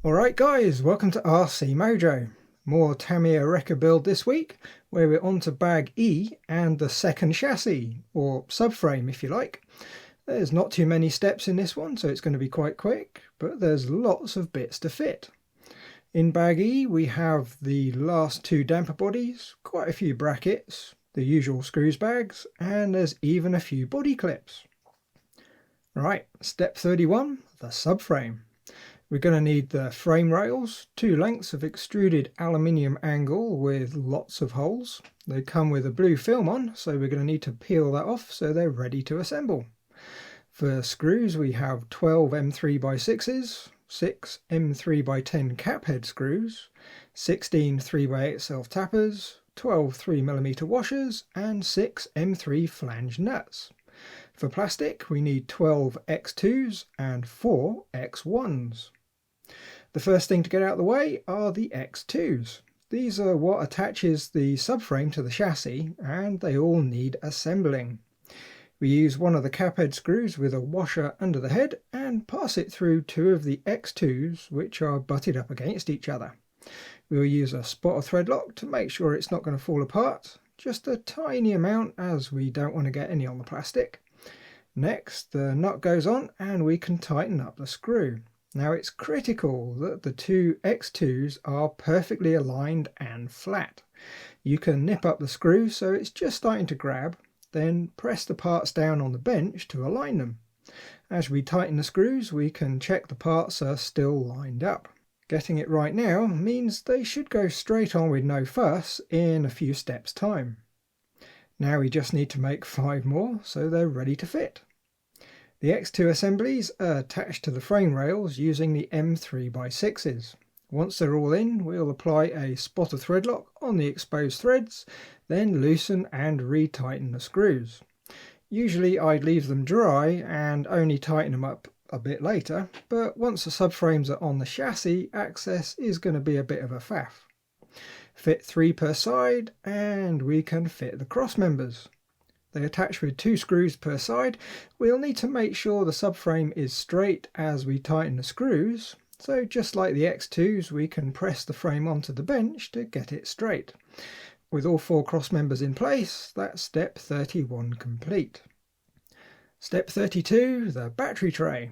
Alright guys, welcome to RC Mojo. More Tamiya wrecker build this week, where we're on to bag E and the second chassis, or subframe if you like. There's not too many steps in this one, so it's going to be quite quick, but there's lots of bits to fit. In bag E we have the last two damper bodies, quite a few brackets, the usual screws bags, and there's even a few body clips. Right, step 31, the subframe. We're going to need the frame rails, 2 lengths of extruded aluminium angle with lots of holes. They come with a blue film on, so we're going to need to peel that off so they're ready to assemble. For screws we have 12 M3x6s, 6 M3x10 cap head screws, 16 3x8 self-tappers, 12 3mm washers and 6 M3 flange nuts. For plastic we need 12 X2s and 4 X1s. The first thing to get out of the way are the X2s. These are what attaches the subframe to the chassis, and they all need assembling. We use one of the cap head screws with a washer under the head and pass it through 2 of the X2s which are butted up against each other. We will use a spotter thread lock to make sure it's not going to fall apart, just a tiny amount as we don't want to get any on the plastic. Next, the nut goes on and we can tighten up the screw. Now it's critical that the 2 X2s are perfectly aligned and flat. You can nip up the screw so it's just starting to grab, then press the parts down on the bench to align them. As we tighten the screws we can check the parts are still lined up. Getting it right now means they should go straight on with no fuss in a few steps time. Now we just need to make 5 more so they're ready to fit. The X2 assemblies are attached to the frame rails using the M3x6s. Once they're all in, we'll apply a spotter thread lock on the exposed threads, then loosen and retighten the screws. Usually I'd leave them dry and only tighten them up a bit later, but once the subframes are on the chassis, access is going to be a bit of a faff. Fit 3 per side and we can fit the cross members. They attach with 2 screws per side. We'll need to make sure the subframe is straight as we tighten the screws, so just like the X2s we can press the frame onto the bench to get it straight. With all 4 cross members in place, that's step 31 complete. Step 32, the battery tray.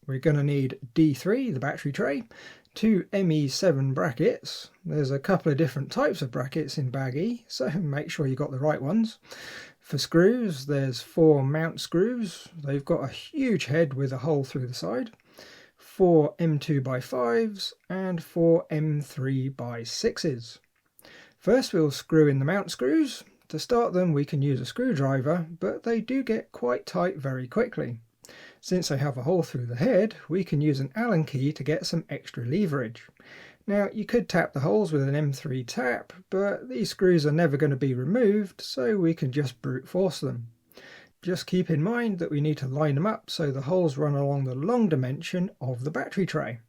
We're going to need D3, the battery tray, 2 ME7 brackets. There's a couple of different types of brackets in bag E, so make sure you got the right ones. For screws, there's 4 mount screws. They've got a huge head with a hole through the side. 4 M2x5s and 4 M3x6s. First we'll screw in the mount screws. To start them we can use a screwdriver, but they do get quite tight very quickly. Since they have a hole through the head, we can use an Allen key to get some extra leverage. Now you could tap the holes with an M3 tap, but these screws are never going to be removed, so we can just brute force them. Just keep in mind that we need to line them up so the holes run along the long dimension of the battery tray.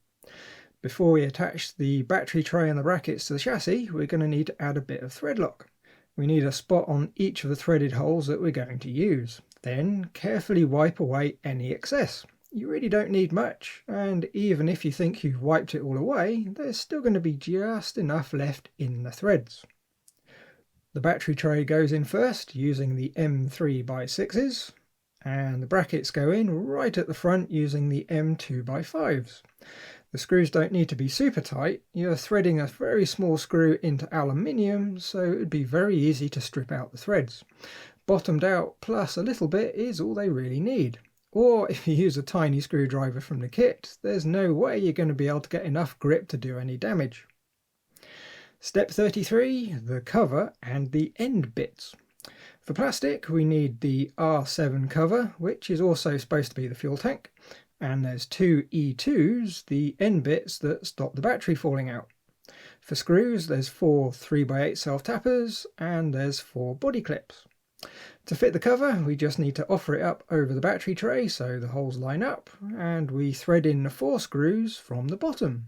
Before we attach the battery tray and the brackets to the chassis, we're going to need to add a bit of thread lock. We need a spot on each of the threaded holes that we're going to use. Then carefully wipe away any excess. You really don't need much, and even if you think you've wiped it all away, there's still going to be just enough left in the threads. The battery tray goes in first using the M3x6s, and the brackets go in right at the front using the M2x5s. The screws don't need to be super tight. You're threading a very small screw into aluminium, so it would be very easy to strip out the threads. Bottomed out plus a little bit is all they really need. Or if you use a tiny screwdriver from the kit, there's no way you're going to be able to get enough grip to do any damage. Step 33, the cover and the end bits. For plastic we need the R7 cover, which is also supposed to be the fuel tank, and there's 2 E2s, the end bits that stop the battery falling out. For screws there's 4 3x8 self-tappers and there's 4 body clips. To fit the cover we just need to offer it up over the battery tray so the holes line up, and we thread in the 4 screws from the bottom.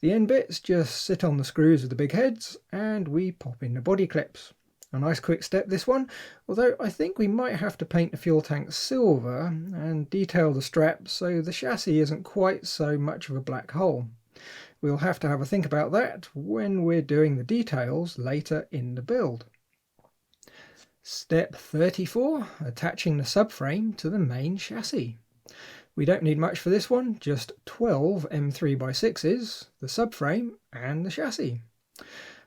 The end bits just sit on the screws with the big heads and we pop in the body clips. A nice quick step this one, although I think we might have to paint the fuel tank silver and detail the straps so the chassis isn't quite so much of a black hole. we'll have to have a think about that when we're doing the details later in the build. Step 34, attaching the subframe to the main chassis. We don't need much for this one, just 12 M3x6s, the subframe and the chassis.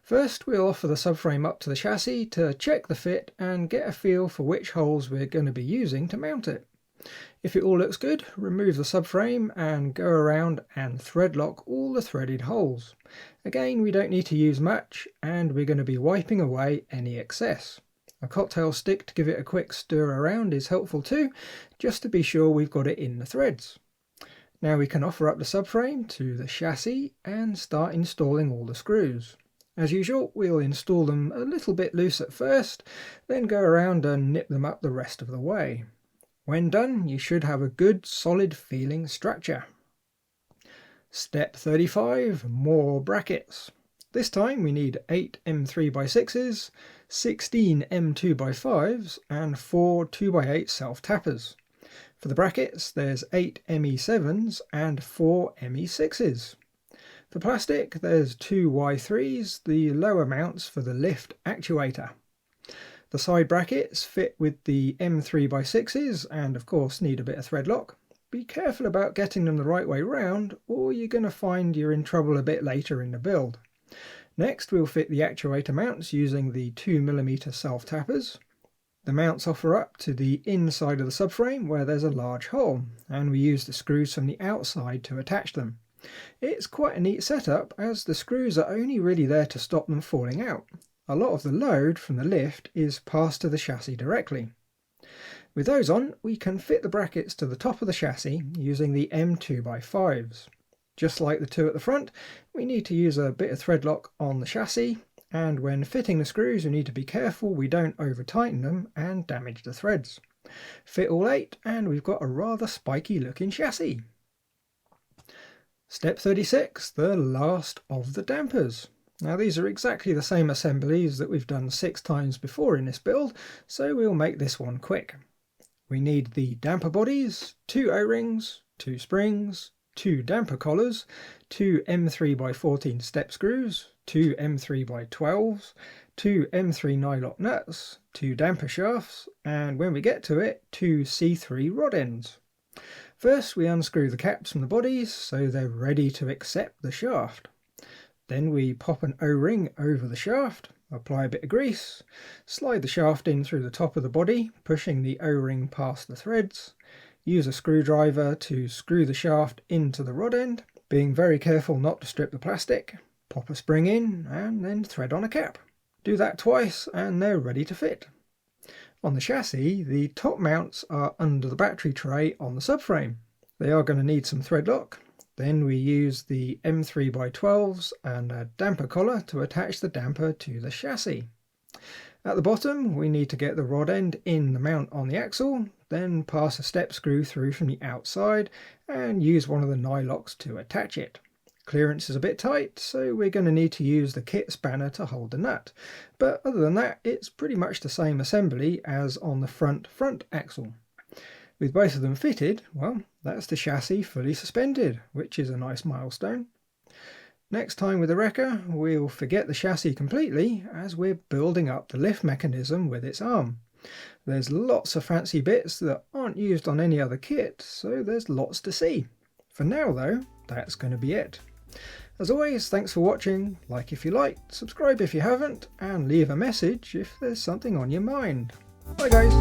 First we'll offer the subframe up to the chassis to check the fit and get a feel for which holes we're going to be using to mount it. If it all looks good, remove the subframe and go around and thread lock all the threaded holes. Again, we don't need to use much and we're going to be wiping away any excess. A cocktail stick to give it a quick stir around is helpful too, just to be sure we've got it in the threads. Now we can offer up the subframe to the chassis and start installing all the screws. As usual, we'll install them a little bit loose at first, then go around and nip them up the rest of the way. When done, you should have a good, solid feeling structure. Step 35, more brackets. This time we need 8 M3x6s, 16 M2x5s and 4 2x8 self-tappers. For the brackets there's 8 ME7s and 4 ME6s. For plastic there's 2 Y3s, the lower mounts for the lift actuator. The side brackets fit with the M3x6s and of course need a bit of thread lock. Be careful about getting them the right way round or you're going to find you're in trouble a bit later in the build. Next we'll fit the actuator mounts using the 2mm self-tappers. The mounts offer up to the inside of the subframe where there's a large hole, and we use the screws from the outside to attach them. It's quite a neat setup as the screws are only really there to stop them falling out. A lot of the load from the lift is passed to the chassis directly. With those on, we can fit the brackets to the top of the chassis using the M2x5s. Just like the two at the front, we need to use a bit of thread lock on the chassis, and when fitting the screws we need to be careful we don't over tighten them and damage the threads. Fit all 8 and we've got a rather spiky looking chassis. Step 36, the last of the dampers. Now these are exactly the same assemblies that we've done 6 times before in this build, so we'll make this one quick. We need the damper bodies, 2 O-rings, 2 springs, 2 damper collars, 2 M3x14 step screws, 2 M3x12s, 2 M3 nylock nuts, 2 damper shafts, and when we get to it, 2 C3 rod ends. First we unscrew the caps from the bodies so they're ready to accept the shaft. Then we pop an O-ring over the shaft, apply a bit of grease, slide the shaft in through the top of the body, pushing the O-ring past the threads. Use a screwdriver to screw the shaft into the rod end, being very careful not to strip the plastic. Pop a spring in and then thread on a cap. Do that twice and they're ready to fit. On the chassis, the top mounts are under the battery tray on the subframe. They are going to need some thread lock. Then we use the M3x12s and a damper collar to attach the damper to the chassis. At the bottom we need to get the rod end in the mount on the axle, then pass a step screw through from the outside and use one of the nylocks to attach it. Clearance is a bit tight, so we're going to need to use the kit spanner to hold the nut, but other than that it's pretty much the same assembly as on the front axle. With both of them fitted, well, that's the chassis fully suspended, which is a nice milestone. Next time with the wrecker, we'll forget the chassis completely as we're building up the lift mechanism with its arm. There's lots of fancy bits that aren't used on any other kit, so there's lots to see. For now though, that's going to be it. As always, thanks for watching, like if you liked, subscribe if you haven't, and leave a message if there's something on your mind. Bye guys!